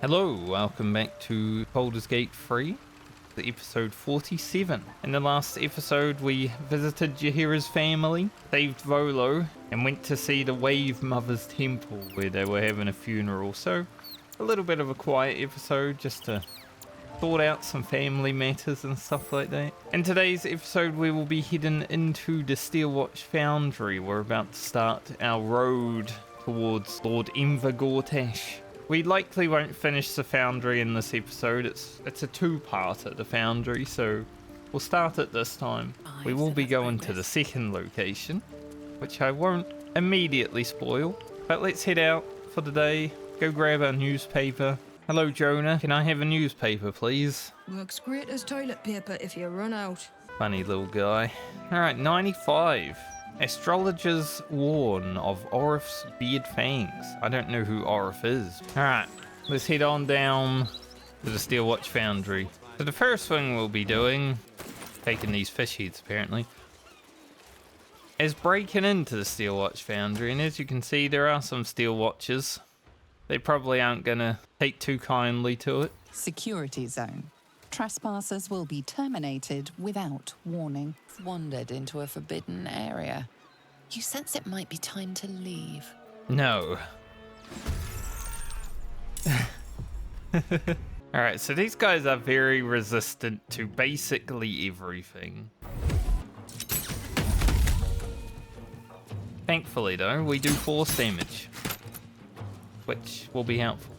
Hello, welcome back to Baldur's Gate 3, the episode 47. In the last episode, we visited Jaheira's family, saved Volo, and went to see the Wave Mother's Temple, where they were having a funeral. So, a little bit of a quiet episode, just to sort out some family matters and stuff like that. In today's episode, we will be heading into the Steel Watch Foundry. We're about to start our road towards Lord Gortash. We likely won't finish the Foundry in this episode. It's a two-parter, the Foundry, so we'll start it this time. We will be going to the second location, which I won't immediately spoil. But let's head out for the day, go grab our newspaper. Hello, Jonah. Can I have a newspaper, please? Works great as toilet paper if you run out. Funny little guy. Alright, 95. Astrologers warn of Orif's beard fangs. I don't know who Orif is. Alright, let's head on down to the Steel Watch Foundry. So the first thing we'll be doing, taking these fish heads apparently, is breaking into the Steel Watch Foundry. And as you can see, there are some Steel Watchers. They probably aren't gonna take too kindly to it. Security zone. Trespassers will be terminated without warning. Wandered into a forbidden area. You sense it might be time to leave. No. Alright, so these guys are very resistant to basically everything. Thankfully though, we do force damage, which will be helpful.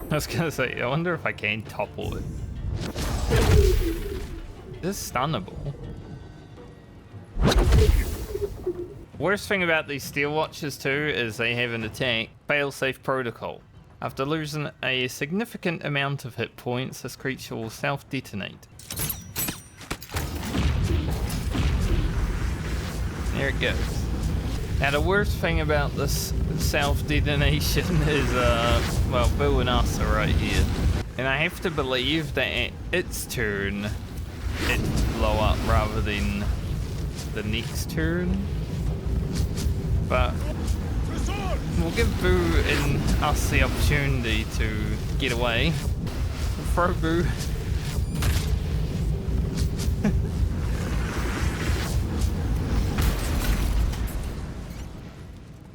I was gonna say, I wonder if I can topple it. This is stunnable. Worst thing about these Steel Watchers too is they have an attack failsafe protocol. After losing a significant amount of hit points, this creature will self-detonate. There it goes. Now the worst thing about this self-detonation is, well, Bill and us are right here. And I have to believe that at its turn, it blow up rather than the next turn. But we'll give Boo and us the opportunity to get away. We'll throw Boo.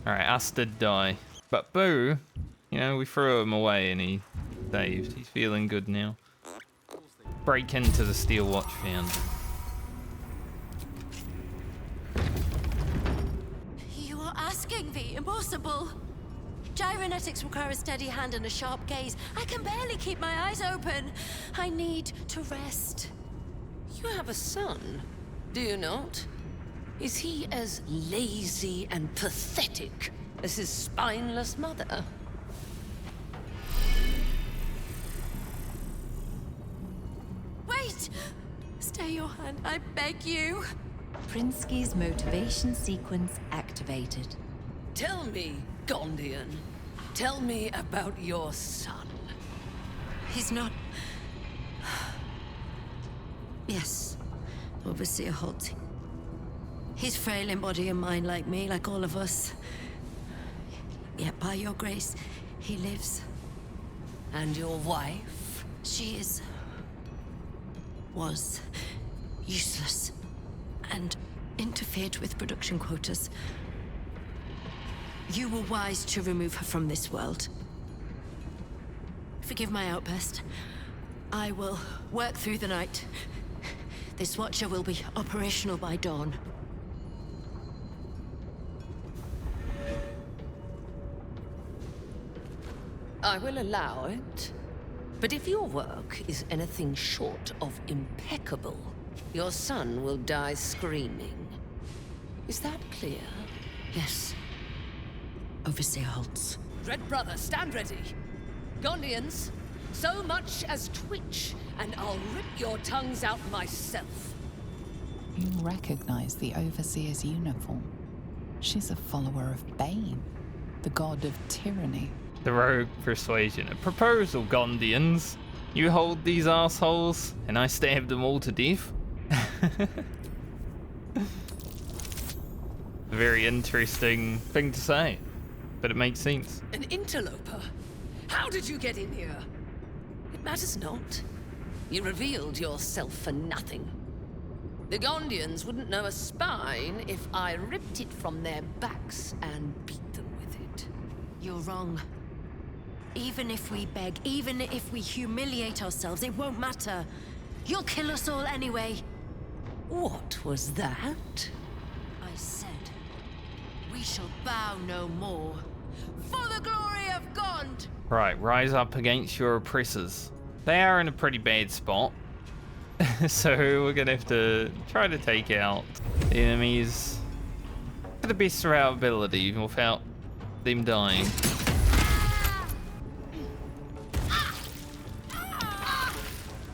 Alright, us did die. But Boo, you know, we threw him away and he saved. He's feeling good now. Break into the Steel Watch Foundry. You are asking the impossible. Gyrometics require a steady hand and a sharp gaze. I can barely keep my eyes open. I need to rest. You have a son, do you not? Is he as lazy and pathetic as his spineless mother? Wait! Stay your hand, I beg you. Prinsky's motivation sequence activated. Tell me, Gondian. Tell me about your son. He's not... Yes, Overseer Holt. He's frail in body and mind like me, like all of us. Yet by your grace, he lives. And your wife? She was useless and interfered with production quotas. You were wise to remove her from this world. Forgive my outburst. I will work through the night. This Watcher will be operational by dawn. I will allow it. But if your work is anything short of impeccable, your son will die screaming. Is that clear? Yes. Overseer Holtz. Red Brother, stand ready. Gondians, so much as twitch, and I'll rip your tongues out myself. You recognize the Overseer's uniform. She's a follower of Bane, the god of tyranny. The rogue persuasion. A proposal, Gondians. You hold these assholes, and I stab them all to death. a very interesting thing to say, but it makes sense. An interloper? How did you get in here? It matters not. You revealed yourself for nothing. The Gondians wouldn't know a spine if I ripped it from their backs and beat them with it. You're wrong. Even if we beg, even if we humiliate ourselves, it won't matter. You'll kill us all anyway. What was that? I said, we shall bow no more. For the glory of Gond! Right, rise up against your oppressors. They are in a pretty bad spot. So we're gonna have to try to take out the enemies to the best of our ability without them dying.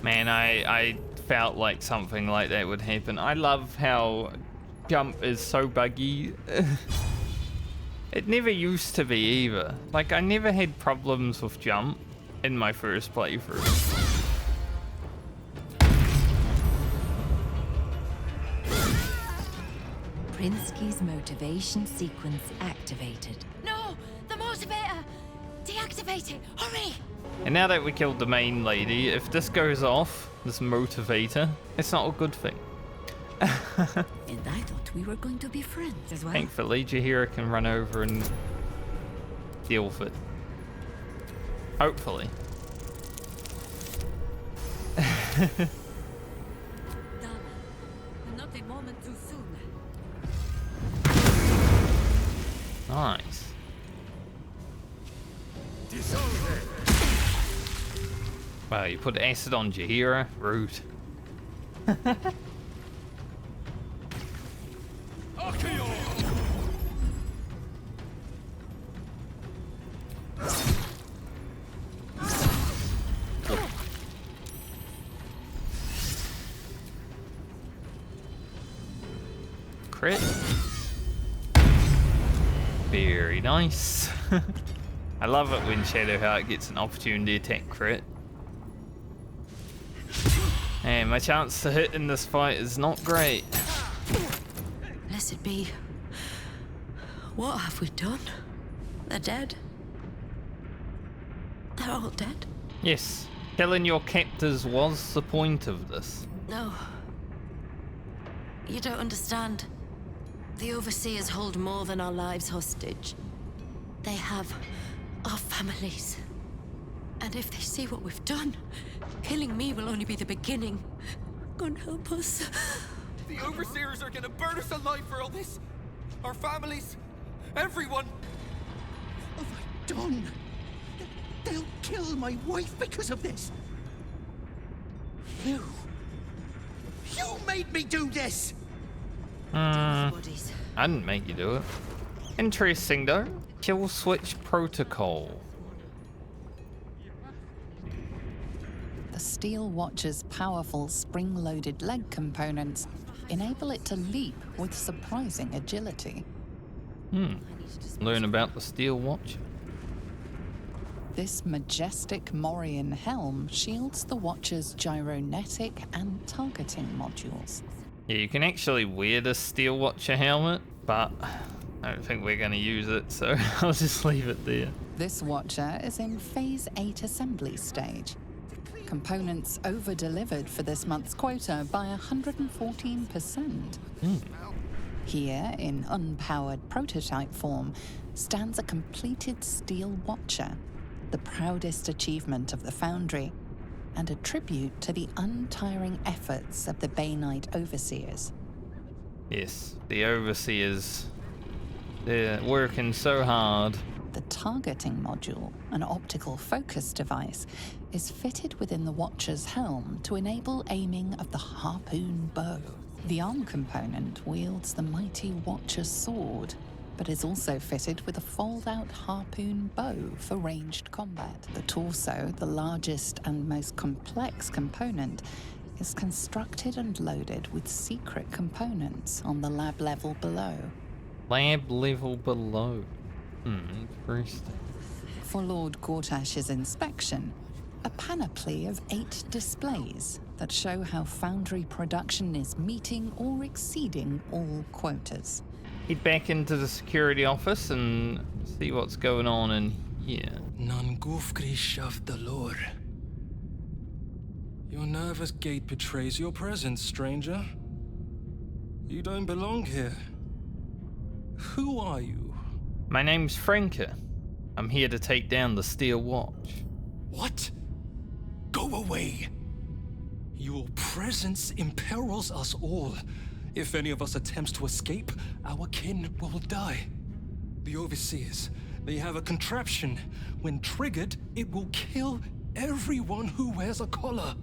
Man, I felt like something like that would happen. I love how jump is so buggy. It never used to be either. Like, I never had problems with jump in my first playthrough. Prinsky's motivation sequence activated. No! The motivator! Deactivate it! Hurry! And now that we killed the main lady, if this goes off, this motivator, it's not a good thing. And I thought we were going to be friends as well. Thankfully, Jaheira can run over and deal with it. Hopefully. Not a moment too soon. Nice. Wow, you put acid on Jaheira? Rude. Crit. Very nice. I love it when Shadow Heart gets an opportunity attack crit. And my chance to hit in this fight is not great. Blessed be. What have we done? They're dead. They're all dead. Yes, killing your captors was the point of this. No. You don't understand. The Overseers hold more than our lives hostage. They have our families. And if they see what we've done, killing me will only be the beginning. God help us. The Overseers are gonna burn us alive for all this. Our families, everyone. What have I done? They'll kill my wife because of this. You made me do this. Bodies. I didn't make you do it. Interesting though. Kill switch protocol. The Steel Watch's powerful spring-loaded leg components enable it to leap with surprising agility. Learn about the Steel Watch. This majestic Morian helm shields the Watch's gyronetic and targeting modules. Yeah, you can actually wear the Steel Watcher helmet, but I don't think we're going to use it, so I'll just leave it there. This Watcher is in Phase 8 assembly stage. Components over-delivered for this month's quota by 114%. Here, in unpowered prototype form, stands a completed Steel Watcher, the proudest achievement of the Foundry, and a tribute to the untiring efforts of the Bay Knight Overseers. Yes, the Overseers, they're working so hard. The targeting module, an optical focus device, is fitted within the Watcher's helm to enable aiming of the harpoon bow. The arm component wields the mighty Watcher's sword, but is also fitted with a fold-out harpoon bow for ranged combat. The torso, the largest and most complex component, is constructed and loaded with secret components on the lab level below. Lab level below. Interesting. For Lord Gortash's inspection, a panoply of 8 displays that show how Foundry production is meeting or exceeding all quotas. head back into the security office and see what's going on in here. Nan gufgrish of the lore. Your nervous gait betrays your presence, stranger. You don't belong here. Who are you? My name's Franke. I'm here to take down the Steel Watch. What? Go away. Your presence imperils us all. If any of us attempts to escape, our kin will die. The Overseers, they have a contraption. When triggered, it will kill everyone who wears a collar.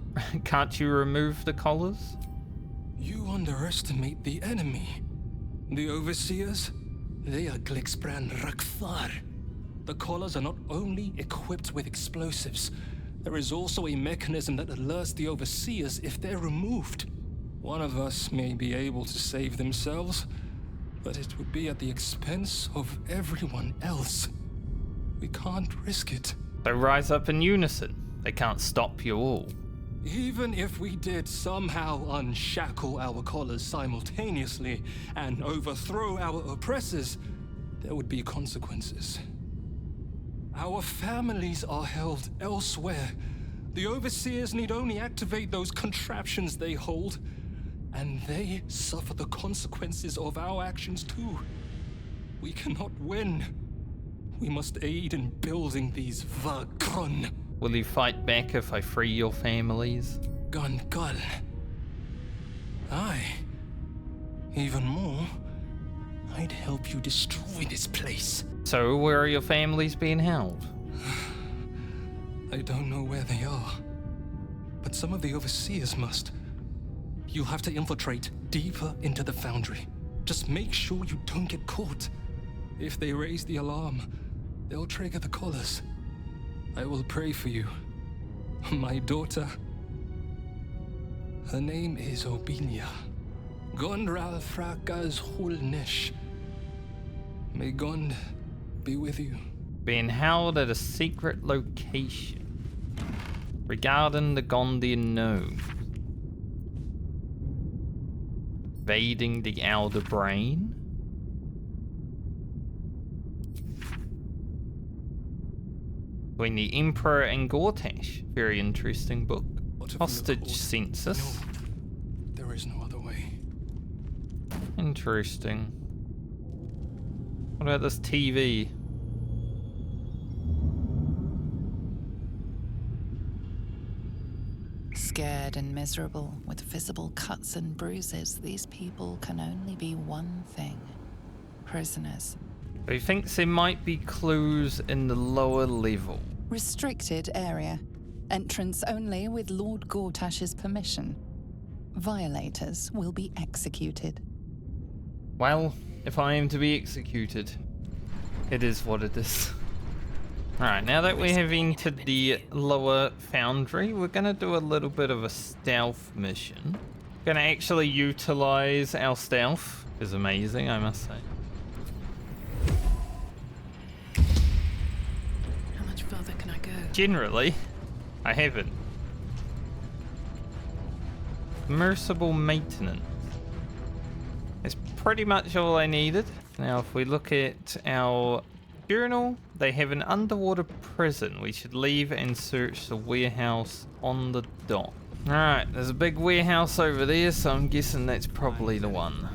Can't you remove the collars? You underestimate the enemy. The Overseers, they are Glixbrand Rakthar. The collars are not only equipped with explosives, there is also a mechanism that alerts the Overseers if they're removed. One of us may be able to save themselves, but it would be at the expense of everyone else. We can't risk it. So rise up in unison. They can't stop you all. Even if we did somehow unshackle our collars simultaneously and overthrow our oppressors, there would be consequences. Our families are held elsewhere. The Overseers need only activate those contraptions they hold, and they suffer the consequences of our actions too. We cannot win. We must aid in building these Vagron. Will you fight back if I free your families? Gungal. Aye. Even more, I'd help you destroy this place. So where are your families being held? I don't know where they are, but some of the Overseers must. You'll have to infiltrate deeper into the Foundry. Just make sure you don't get caught. If they raise the alarm, they'll trigger the collars. I will pray for you. My daughter. Her name is Obelia. Gondral Frakas Hulnish. May Gond be with you. Being held at a secret location. Regarding the Gondian gnome. Invading the Elder Brain. Between the Emperor and Gortash. Very interesting book. Hostage census. No, there is no other way. Interesting. What about this TV? Scared and miserable, with visible cuts and bruises, these people can only be one thing: prisoners. But he thinks there might be clues in the lower level. Restricted area. Entrance only with Lord Gortash's permission. Violators will be executed. Well, if I am to be executed, it is what it is. Alright, now that we have entered the lower foundry, we're going to do a little bit of a stealth mission. Going to actually utilize our stealth. Is amazing, I must say. How much further can I go? Generally, I haven't. Submersible maintenance. That's pretty much all I needed. Now, if we look at our journal, they have an underwater prison. We should leave and search the warehouse on the dock. Alright, there's a big warehouse over there, so I'm guessing that's probably the one.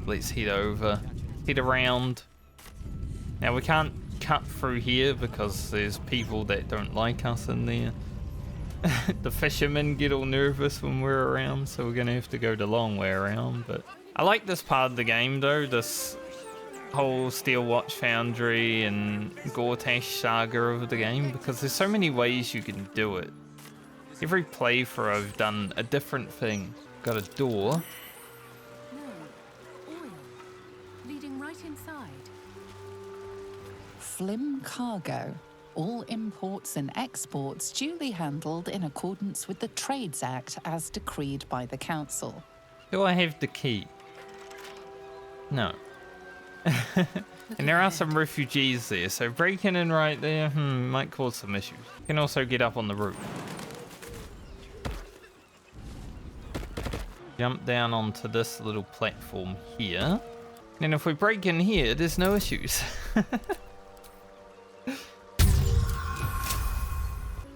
Let's head over, head around. Now, we can't cut through here because there's people that don't like us in there. The fishermen get all nervous when we're around, so we're gonna have to go the long way around. But I like this part of the game though, this whole Steel Watch Foundry and Gortash saga of the game, because there's so many ways you can do it. Every playthrough I've done a different thing. Got a door. No. Oil. Leading right inside. Flim cargo. All imports and exports duly handled in accordance with the Trades Act as decreed by the Council. Do I have the key? No. And there are some refugees there, so breaking in right there might cause some issues. You can also get up on the roof. Jump down onto this little platform here. And if we break in here, there's no issues.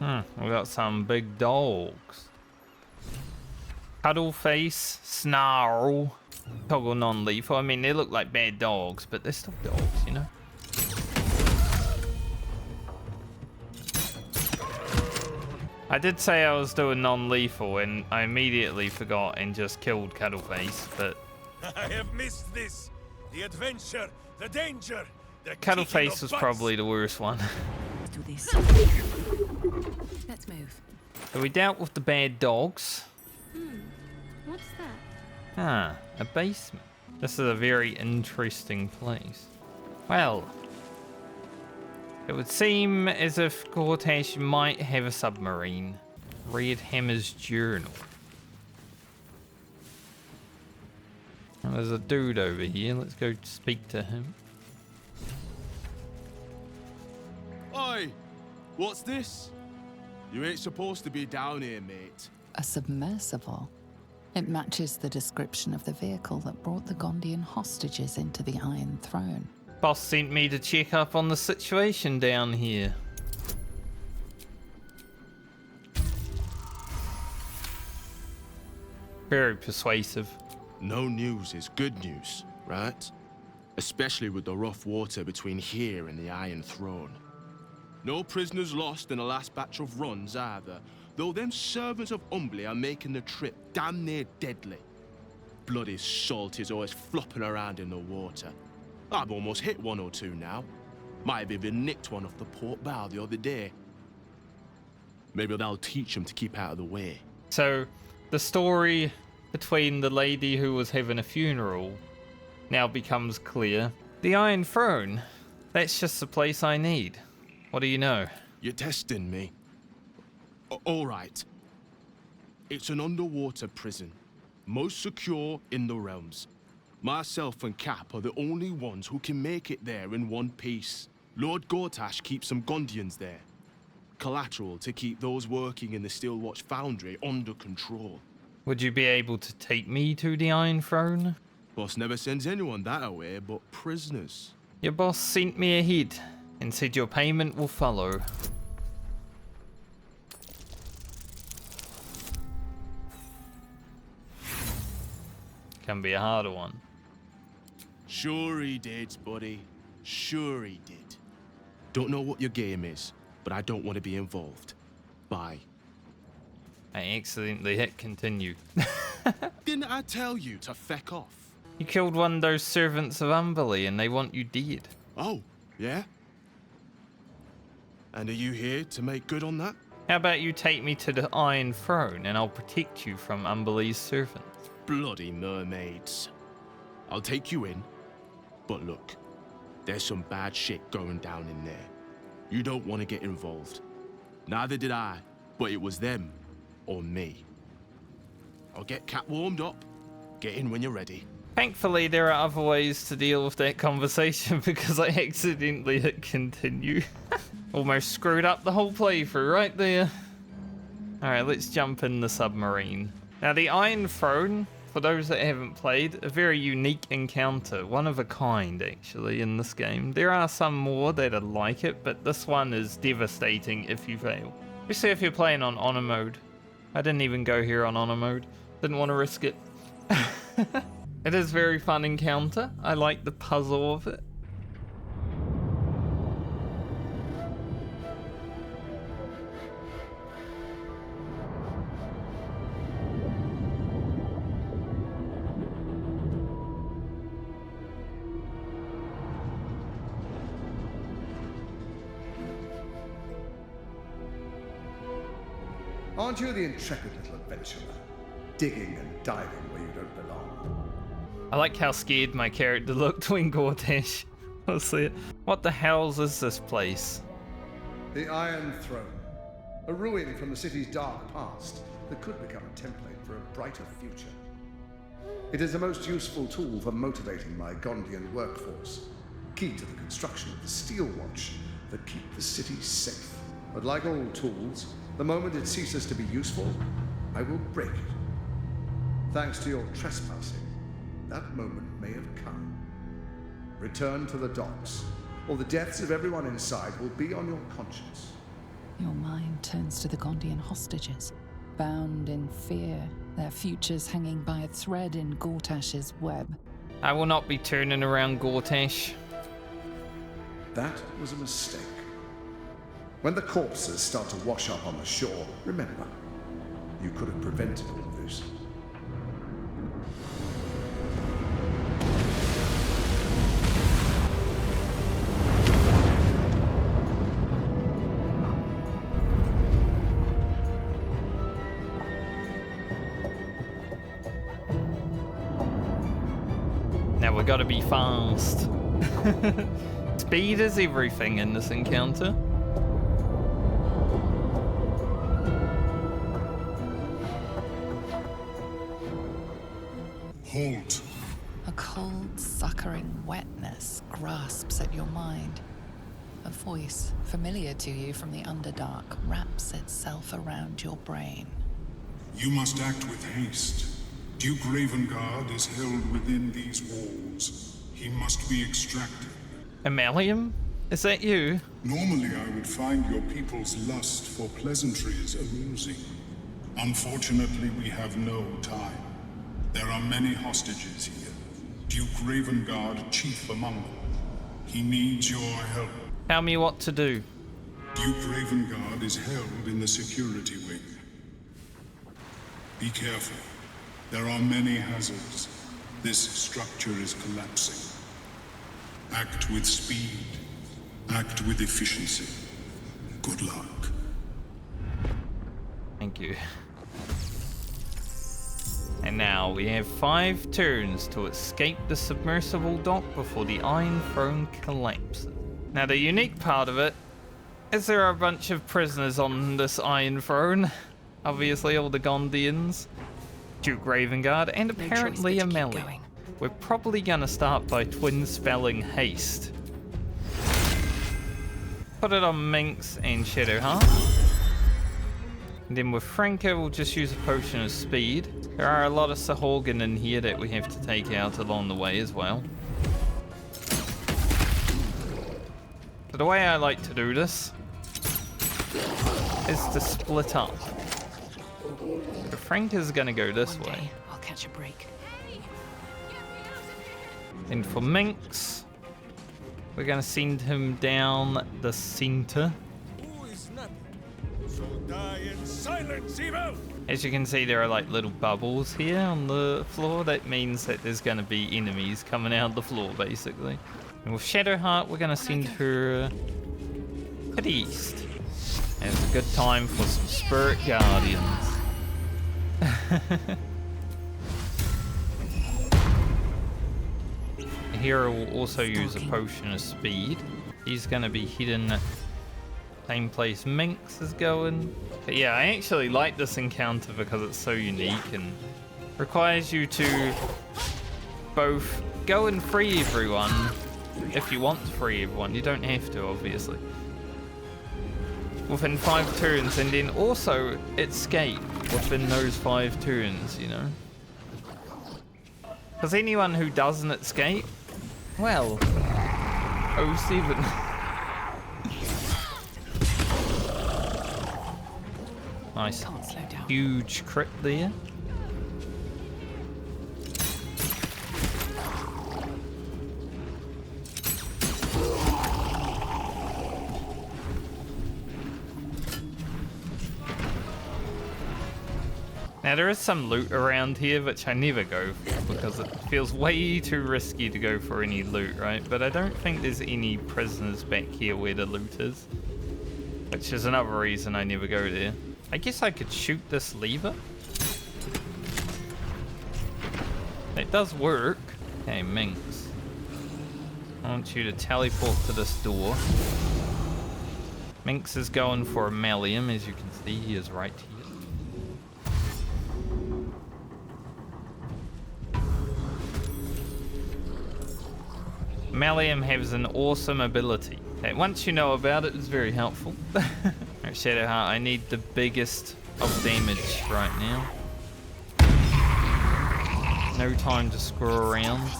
We got some big dogs. Cuddleface, Snarl, Toggle non-lethal. I mean, they look like bad dogs, but they're still dogs, you know? I did say I was doing non-lethal, and I immediately forgot and just killed Cuddleface, but... I have missed this. The adventure, the danger, the Cuddleface was probably the worst one. Let's do this. Let's move. So we dealt with the bad dogs. What's that? Ah, a basement. This is a very interesting place. Well, it would seem as if Gortash might have a submarine. Read Hammer's journal. And there's a dude over here. Let's go speak to him. Oi! What's this? You ain't supposed to be down here, mate. A submersible. It matches the description of the vehicle that brought the Gondian hostages into the Iron Throne. Boss sent me to check up on the situation down here. Very persuasive. No news is good news, right? Especially with the rough water between here and the Iron Throne. No prisoners lost in the last batch of runs either, though them servants of Umbly are making the trip damn near deadly. Bloody salt is always flopping around in the water. I've almost hit one or two now. Might have even nicked one off the port bow the other day. Maybe that'll teach them to keep out of the way. So, the story between the lady who was having a funeral now becomes clear. The Iron Throne, that's just the place I need. What do you know? You're testing me. All right. It's an underwater prison, most secure in the realms. Myself and Cap are the only ones who can make it there in one piece. Lord Gortash keeps some Gondians there. Collateral to keep those working in the Steel Watch Foundry under control. Would you be able to take me to the Iron Throne? Boss never sends anyone that away but prisoners. Your boss sent me ahead and said your payment will follow. Can be a harder one. Sure he did, buddy. Sure he did. Don't know what your game is, but I don't want to be involved. Bye. I accidentally hit continue. Didn't I tell you to feck off? You killed one of those servants of Umberly and they want you dead. Oh, yeah? And are you here to make good on that? How about you take me to the Iron Throne and I'll protect you from Umberly's servants? Bloody mermaids. I'll take you in, but look, there's some bad shit going down in there. You don't want to get involved. Neither did I, but it was them or me. I'll get Cat warmed up. Get in when you're ready. Thankfully, there are other ways to deal with that conversation because I accidentally hit continue. Almost screwed up the whole playthrough right there. Alright, let's jump in the submarine. Now, the Iron Throne, for those that haven't played, a very unique encounter. One of a kind, actually, in this game. There are some more that are like it, but this one is devastating if you fail. Especially if you're playing on honor mode. I didn't even go here on honor mode. Didn't want to risk it. It is a very fun encounter. I like the puzzle of it. Aren't you the intrepid little adventurer, digging and diving where you don't belong? I like how scared my character looked when Gortash was there. What the hell is this place? The Iron Throne, a ruin from the city's dark past that could become a template for a brighter future. It is a most useful tool for motivating my Gondian workforce, key to the construction of the Steel Watch that keep the city safe. But like all tools, the moment it ceases to be useful, I will break it. Thanks to your trespassing, that moment may have come. return to the docks, or the deaths of everyone inside will be on your conscience. Your mind turns to the Gondian hostages, bound in fear, their futures hanging by a thread in Gortash's web. I will not be turning around Gortash. That was a mistake. When the corpses start to wash up on the shore, remember, you could have prevented all of this. Now we gotta be fast. Speed is everything in this encounter. Halt. A cold, suckering wetness grasps at your mind. A voice, familiar to you from the Underdark, wraps itself around your brain. You must act with haste. Duke Ravengard is held within these walls. He must be extracted. Omeluum? Is that you? Normally I would find your people's lust for pleasantries amusing. Unfortunately, we have no time. There are many hostages here. Duke Ravengard, chief among them. He needs your help. Tell me what to do. Duke Ravengard is held in the security wing. Be careful. There are many hazards. This structure is collapsing. Act with speed. Act with efficiency. Good luck. Thank you. And now we have 5 turns to escape the submersible dock before the Iron Throne collapses. Now the unique part of it is there are a bunch of prisoners on this Iron Throne. Obviously all the Gondians, Duke Ravengard, and apparently Omeluum. We're probably gonna start by twin spelling haste. Put it on Minx and Shadowheart. And then with Franco, we'll just use a potion of speed. There are a lot of Sahorgan in here that we have to take out along the way as well. So the way I like to do this is to split up. So Frank is gonna go this way. I'll catch a break. And for Minx, we're gonna send him down the center. Who is napping? So die in silence, evil! As you can see, there are like little bubbles here on the floor. That means that there's gonna be enemies coming out the floor, basically. And with Shadowheart, we're gonna send her to the east. And it's a good time for some Spirit Guardians. Hero will also use a potion of speed. He's gonna be hidden at the same place Minx is going. But yeah, I actually like this encounter because it's so unique and requires you to both go and free everyone if you want to free everyone. You don't have to, obviously. Within 5 turns, and then also escape within those 5 turns, you know? Because anyone who doesn't escape, well, 07. Nice. Huge crit there. Now there is some loot around here which I never go for because it feels way too risky to go for any loot, right? But I don't think there's any prisoners back here where the loot is, which is another reason I never go there. I guess I could shoot this lever. It does work. Okay, Minx. I want you to teleport to this door. Minx is going for Omeluum, as you can see, he is right here. Omeluum has an awesome ability. Okay, once you know about it, it's very helpful. Alright, Shadowheart, I need the biggest of damage right now. No time to screw around.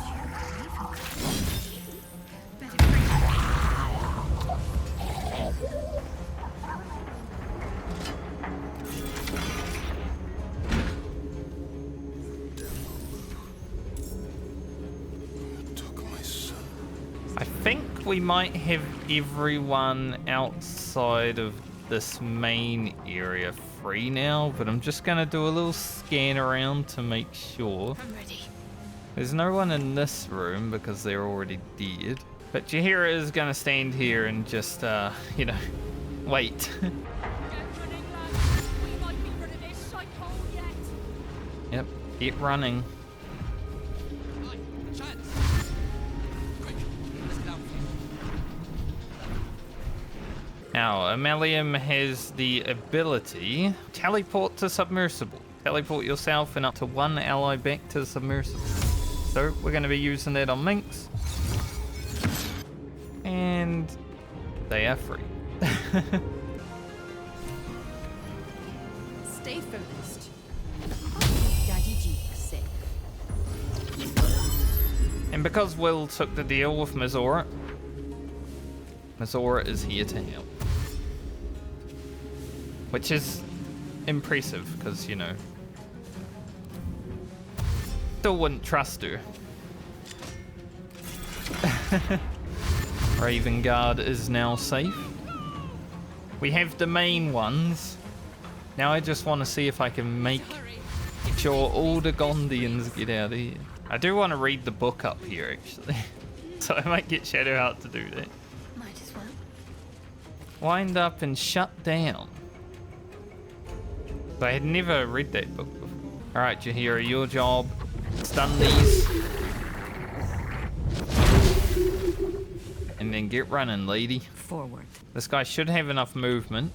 I think we might have everyone outside of this main area free now, but I'm just gonna do a little scan around to make sure. I'm ready. There's no one in this room because they're already dead. But Jaheira is gonna stand here and just, you know, wait. Yep, get running. Now, Omeluum has the ability teleport to submersible. Teleport yourself and up to one ally back to the submersible. So we're going to be using that on minks. And they are free. Stay focused. Daddy Jeek safe. And because Will took the deal with Mizora, Mizora is here to help. Which is impressive, because, you know, still wouldn't trust her. Ravengard is now safe. We have the main ones. Now I just want to see if I can make sure all the Gondians get out of here. I do want to read the book up here, actually. So I might get Shadow out to do that. Might as well. Wind up and shut down. I had never read that book before. Alright, Jaheira, your job. Stun these. And then get running, lady. Forward. This guy should have enough movement.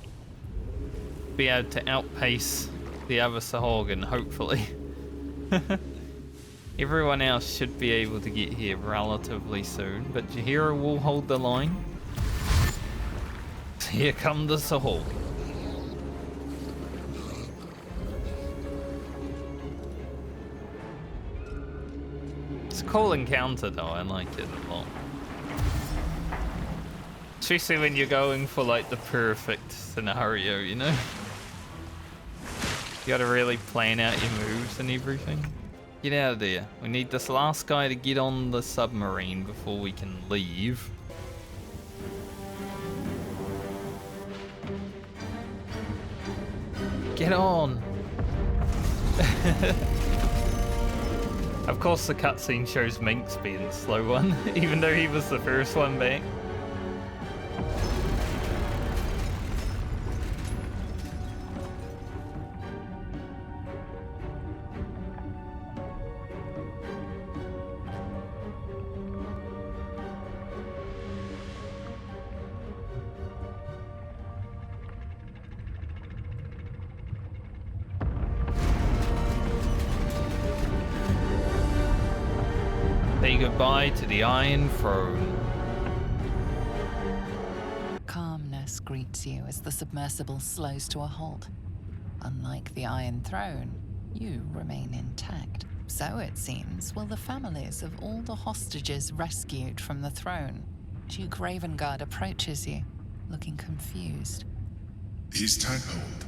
Be able to outpace the other Sahorgan, hopefully. Everyone else should be able to get here relatively soon, but Jaheira will hold the line. Here come the Sahorgan. It's a cool encounter though, I like it a lot. Especially when you're going for like the perfect scenario, you know? You gotta really plan out your moves and everything. Get out of there. We need this last guy to get on the submarine before we can leave. Get on! Of course the cutscene shows Minx being the slow one, even though he was the first one back. Say goodbye to the Iron Throne. Calmness greets you as the submersible slows to a halt. Unlike the Iron Throne, you remain intact. So it seems will the families of all the hostages rescued from the throne. Duke Ravengard approaches you, looking confused. He's tadpoled,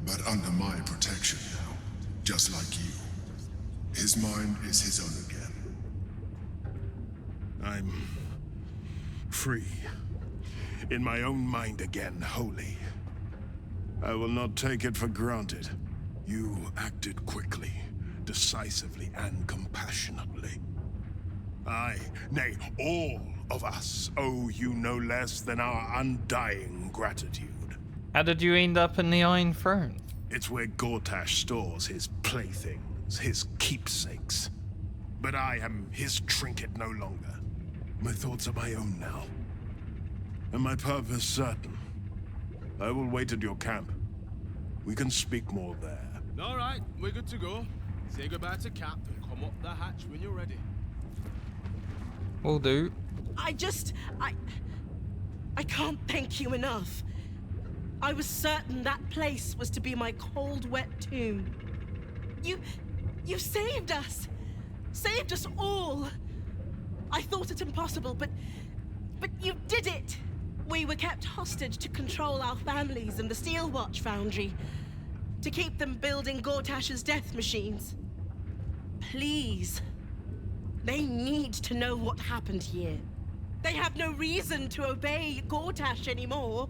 but under my protection now, just like you. His mind is his own again. I'm free. In my own mind again, wholly. I will not take it for granted. You acted quickly, decisively, and compassionately. I, nay, all of us owe you no less than our undying gratitude. How did you end up in the Iron Throne? It's where Gortash stores his playthings, his keepsakes. But I am his trinket no longer. My thoughts are my own now. And my purpose certain. I will wait at your camp. We can speak more there. All right, we're good to go. Say goodbye to Cap and come up the hatch when you're ready. Will do. I can't thank you enough. I was certain that place was to be my cold, wet tomb. You saved us. Saved us all. I thought it impossible, but you did it. We were kept hostage to control our families in the Steel Watch Foundry, to keep them building Gortash's death machines. Please. They need to know what happened here. They have no reason to obey Gortash anymore.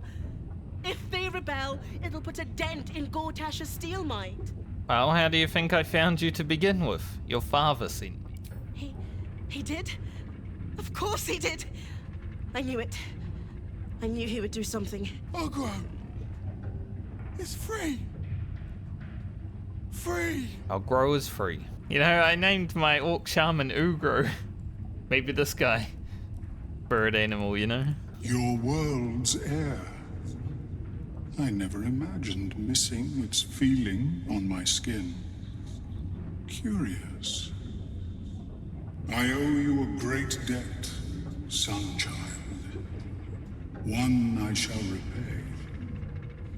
If they rebel, it'll put a dent in Gortash's steel might. Well, how do you think I found you to begin with? Your father sent me. He did? Of course he did! I knew it. I knew he would do something. Ogro! It's free! Free! Ogro is free. You know, I named my orc shaman Ugro. Maybe this guy. Bird animal, you know? Your world's air. I never imagined missing its feeling on my skin. Curious. I owe you a great debt, son-child. One I shall repay.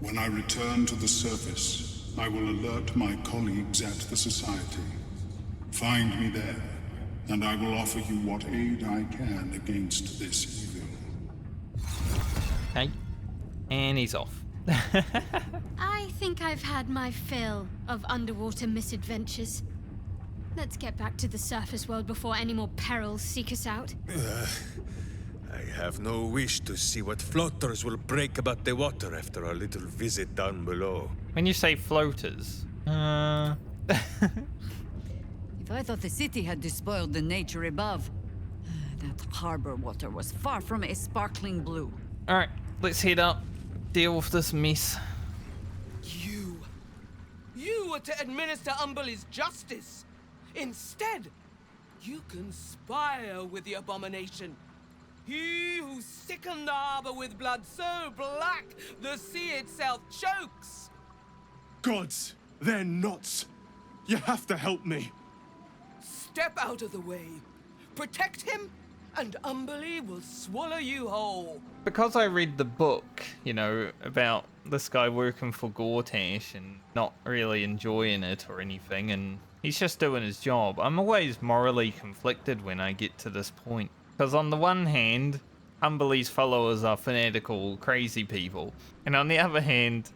When I return to the surface, I will alert my colleagues at the Society. Find me there, and I will offer you what aid I can against this evil. Hey, and he's off. I think I've had my fill of underwater misadventures. Let's get back to the surface world before any more perils seek us out. I have no wish to see what floaters will break about the water after our little visit down below. When you say floaters, If I thought the city had despoiled the nature above, that harbor water was far from a sparkling blue. Alright, let's head up. Deal with this mess. You were to administer Umberlee's justice. Instead, you conspire with the abomination. He who sickened the harbor with blood so black the sea itself chokes. Gods, they're nuts. You have to help me. Step out of the way. Protect him, and Umberlee will swallow you whole. Because I read the book, you know, about this guy working for Gortash and not really enjoying it or anything, and he's just doing his job, I'm always morally conflicted when I get to this point. Because on the one hand, Umberlee's followers are fanatical, crazy people. And on the other hand,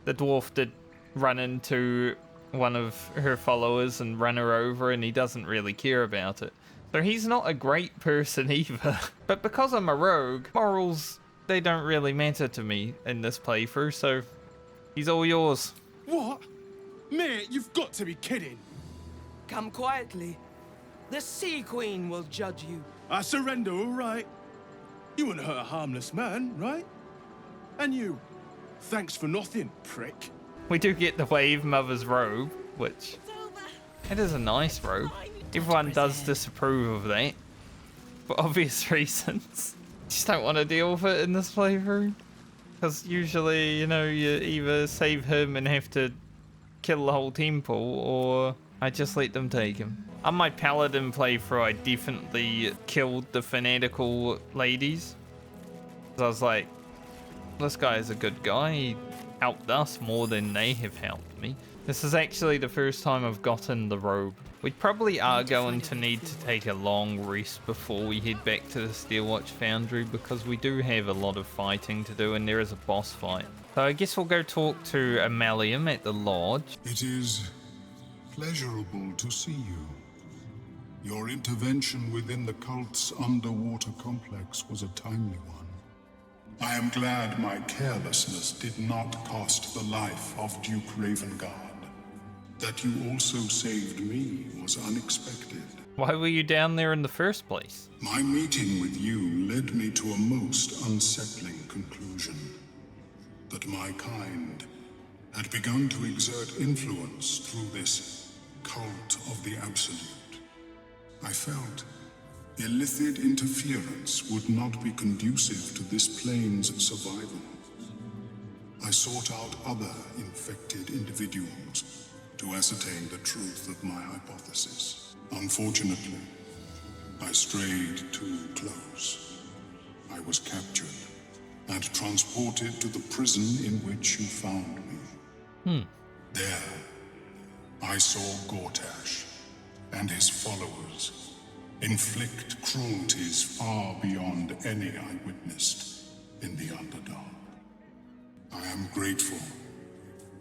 the dwarf did run into one of her followers and run her over, and he doesn't really care about it. So he's not a great person either. But because I'm a rogue, morals, they don't really matter to me in this playthrough, so he's all yours. What? Mate, you've got to be kidding. Come quietly. The Sea Queen will judge you. I surrender, all right. You wouldn't hurt a harmless man, right? And you. Thanks for nothing, prick. We do get the Wave Mother's robe, which it is a nice robe. Everyone does disapprove of that for obvious reasons. Just don't want to deal with it in this playthrough. Because usually, you know, you either save him and have to kill the whole temple, or I just let them take him. On my paladin playthrough, I definitely killed the fanatical ladies. I was like, this guy is a good guy. He helped us more than they have helped me. This is actually the first time I've gotten the robe. We probably are going to need to take a long rest before we head back to the Steel Watch Foundry, because we do have a lot of fighting to do and there is a boss fight. So I guess we'll go talk to Omeluum at the lodge. It is pleasurable to see you. Your intervention within the cult's underwater complex was a timely one. I am glad my carelessness did not cost the life of Duke Ravengard. That you also saved me was unexpected. Why were you down there in the first place? My meeting with you led me to a most unsettling conclusion. That my kind had begun to exert influence through this cult of the Absolute. I felt illicit interference would not be conducive to this plane's survival. I sought out other infected individuals to ascertain the truth of my hypothesis. Unfortunately, I strayed too close. I was captured and transported to the prison in which you found me. There, I saw Gortash and his followers inflict cruelties far beyond any I witnessed in the Underdark. I am grateful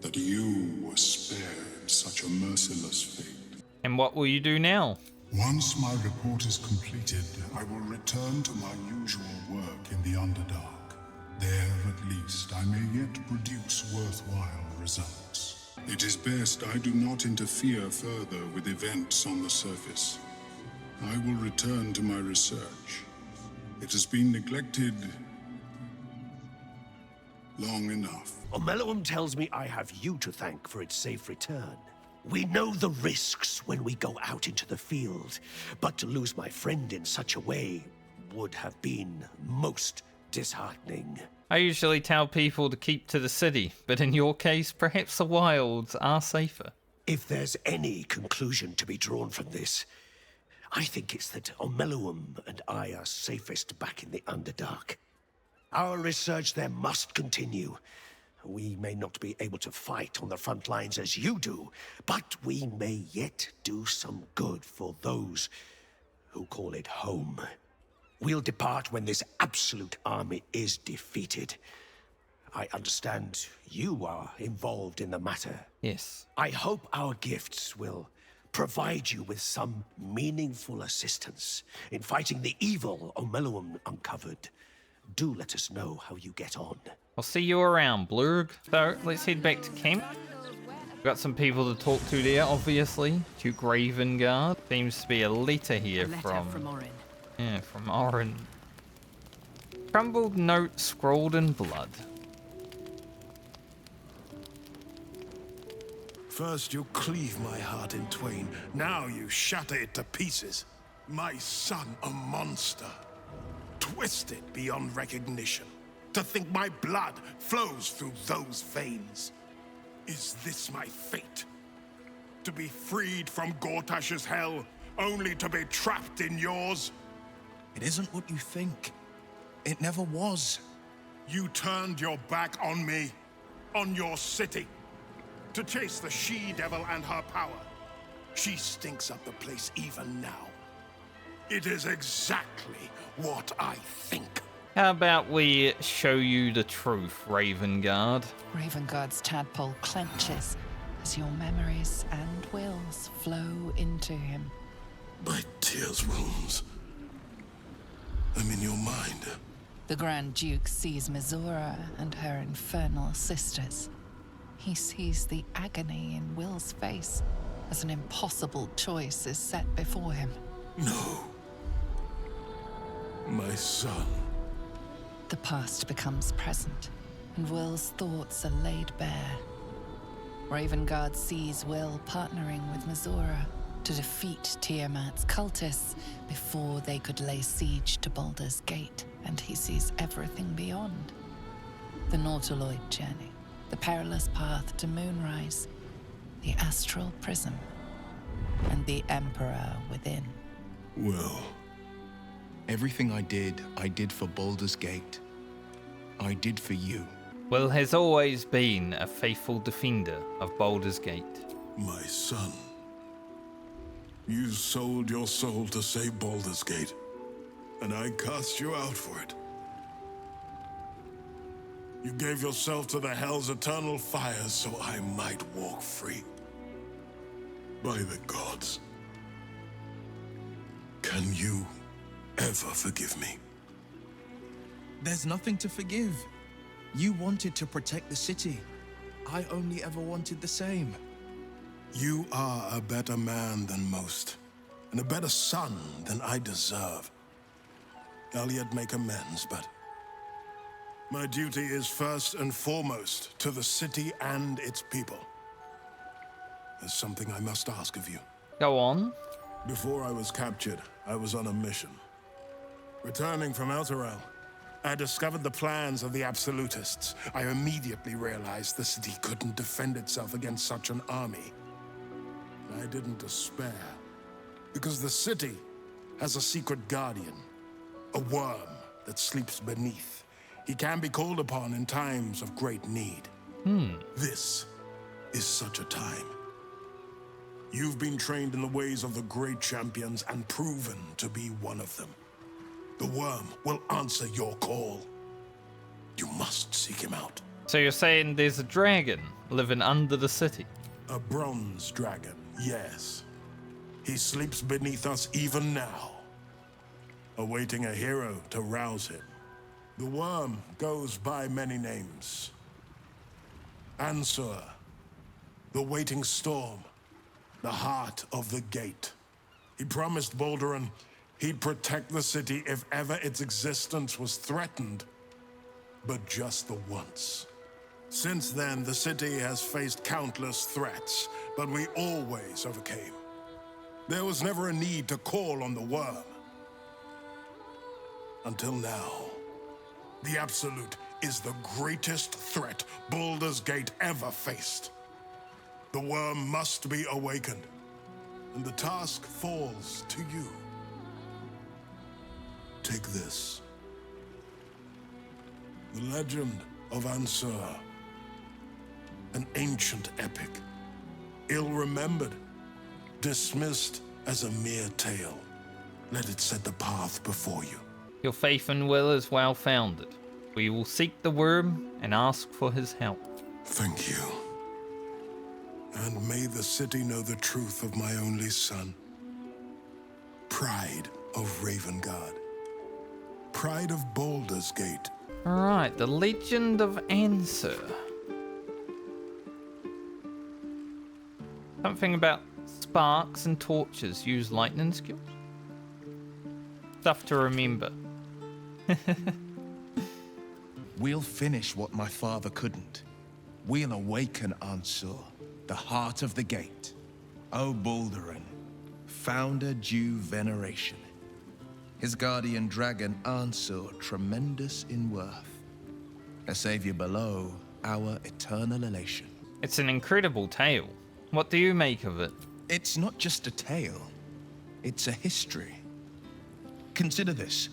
that you were spared such a merciless fate. And what will you do now? Once my report is completed, I will return to my usual work in the Underdark. There, at least, I may yet produce worthwhile results. It is best I do not interfere further with events on the surface. I will return to my research. It has been neglected long enough. Omeluum tells me I have you to thank for its safe return. We know the risks when we go out into the field, but to lose my friend in such a way would have been most disheartening. I usually tell people to keep to the city, but in your case, perhaps the wilds are safer. If there's any conclusion to be drawn from this, I think it's that Omeluum and I are safest back in the Underdark. Our research there must continue. We may not be able to fight on the front lines as you do, but we may yet do some good for those who call it home. We'll depart when this absolute army is defeated. I understand you are involved in the matter. Yes. I hope our gifts will provide you with some meaningful assistance in fighting the evil Omeluum uncovered. Do let us know how you get on. I'll see you around, Blurg. So, let's head back to camp. Got some people to talk to there, obviously. Duke Ravengard. Seems to be a letter here from Orin. Yeah, from Orin. Crumbled note scrawled in blood. First you cleave my heart in twain, now you shatter it to pieces. My son a monster, twisted beyond recognition. To think my blood flows through those veins. Is this my fate? To be freed from Gortash's hell, only to be trapped in yours? It isn't what you think. It never was. You turned your back on me, on your city, to chase the she-devil and her power. She stinks up the place even now. It is exactly what I think. How about we show you the truth, Ravengard? Ravengard's tadpole clenches as your memories and wills flow into him. My tears wounds. I'm in your mind. The Grand Duke sees Mizora and her infernal sisters. He sees the agony in Will's face as an impossible choice is set before him. No. My son. The past becomes present, and Will's thoughts are laid bare. Ravengard sees Will partnering with Mizora to defeat Tiamat's cultists before they could lay siege to Baldur's Gate, and he sees everything beyond. The Nautiloid journey, the perilous path to Moonrise, the astral prism, and the Emperor within. Well, everything I did for Baldur's Gate. I did for you. Will has always been a faithful defender of Baldur's Gate. My son. You sold your soul to save Baldur's Gate, and I cast you out for it. You gave yourself to the Hell's eternal fires so I might walk free. By the gods. Can you ever forgive me? There's nothing to forgive. You wanted to protect the city. I only ever wanted the same. You are a better man than most, and a better son than I deserve. I'll yet make amends, but my duty is first and foremost to the city and its people. There's something I must ask of you. Go on. Before I was captured, I was on a mission. Returning from Elturel, I discovered the plans of the Absolutists. I immediately realized the city couldn't defend itself against such an army. I didn't despair, because the city has a secret guardian, a worm that sleeps beneath. He can be called upon in times of great need. This is such a time. You've been trained in the ways of the great champions and proven to be one of them. The worm will answer your call. You must seek him out. So you're saying there's a dragon living under the city? A bronze dragon, yes. He sleeps beneath us even now, awaiting a hero to rouse him. The worm goes by many names. Ansur, the waiting storm, the heart of the gate. He promised Baldur he'd protect the city if ever its existence was threatened, but just the once. Since then, the city has faced countless threats, but we always overcame. There was never a need to call on the worm. Until now. The Absolute is the greatest threat Baldur's Gate ever faced. The worm must be awakened, and the task falls to you. Take this. The legend of Ansur. An ancient epic. Ill-remembered. Dismissed as a mere tale. Let it set the path before you. Your faith and will is well founded. We will seek the worm and ask for his help. Thank you. And may the city know the truth of my only son. Pride of Ravengard. Pride of Baldur's Gate. Alright, the legend of Ansur. Something about sparks and torches use lightning skills. Stuff to remember. We'll finish what my father couldn't. We'll awaken Ansur, the heart of the gate. O Baldur, founder due veneration. His guardian dragon Ansur, tremendous in worth. A savior below, our eternal elation. It's an incredible tale. What do you make of it? It's not just a tale. It's a history. Consider this.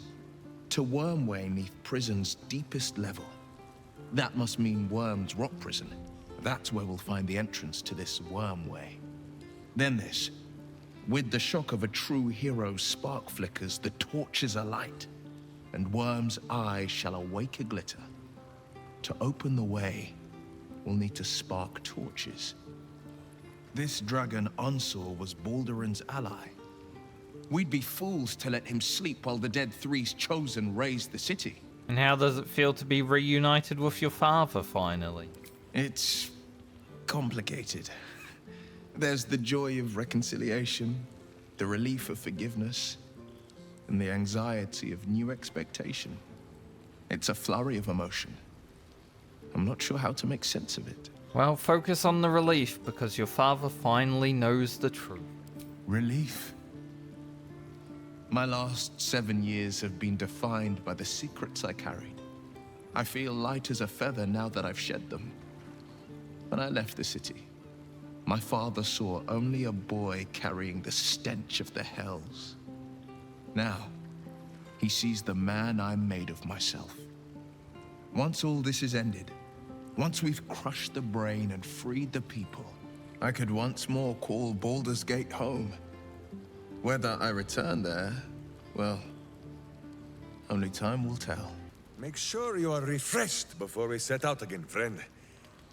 To Wormway neath prison's deepest level. That must mean Worm's rock prison. That's where we'll find the entrance to this Wormway. Then this. With the shock of a true hero's spark flickers, the torches alight, and Worm's eye shall awake a glitter. To open the way, we'll need to spark torches. This dragon Ansur was Baldur's ally. We'd be fools to let him sleep while the Dead Three's chosen raised the city. And how does it feel to be reunited with your father, finally? It's complicated. There's the joy of reconciliation, the relief of forgiveness, and the anxiety of new expectation. It's a flurry of emotion. I'm not sure how to make sense of it. Well, focus on the relief, because your father finally knows the truth. Relief? My last 7 years have been defined by the secrets I carried. I feel light as a feather now that I've shed them. When I left the city, my father saw only a boy carrying the stench of the hells. Now, he sees the man I'm made of myself. Once all this is ended, once we've crushed the brain and freed the people, I could once more call Baldur's Gate home. Whether I return there, well, only time will tell. Make sure you are refreshed before we set out again, friend.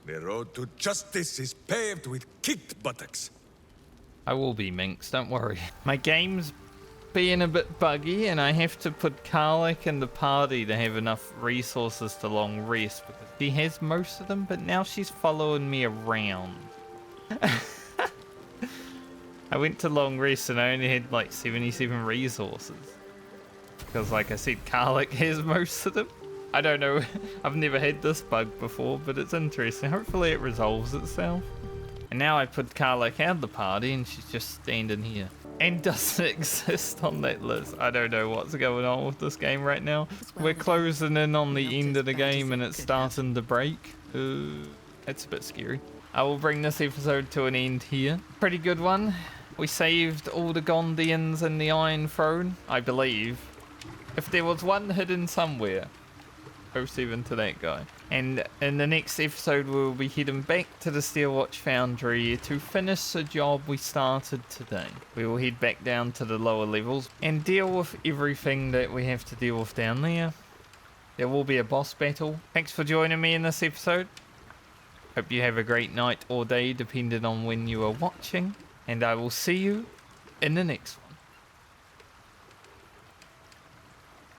The road to justice is paved with kicked buttocks. I will be, Minx, don't worry. My game's being a bit buggy, and I have to put Karlach in the party to have enough resources to long rest, because she has most of them, but now she's following me around. I went to long rest and I only had like 77 resources. Because like I said, Karlach has most of them. I don't know, I've never had this bug before, but it's interesting. Hopefully it resolves itself. And now I put Karlach out of the party and she's just standing here. And doesn't exist on that list. I don't know what's going on with this game right now. We're closing in on the end of the game and it's starting to break. It's a bit scary. I will bring this episode to an end here. Pretty good one. We saved all the Gondians in the Iron Throne, I believe. If there was one hidden somewhere, 07 to that guy. And in the next episode, we'll be heading back to the Steel Watch Foundry to finish the job we started today. We will head back down to the lower levels and deal with everything that we have to deal with down there. There will be a boss battle. Thanks for joining me in this episode. Hope you have a great night or day, depending on when you are watching. And I will see you in the next one.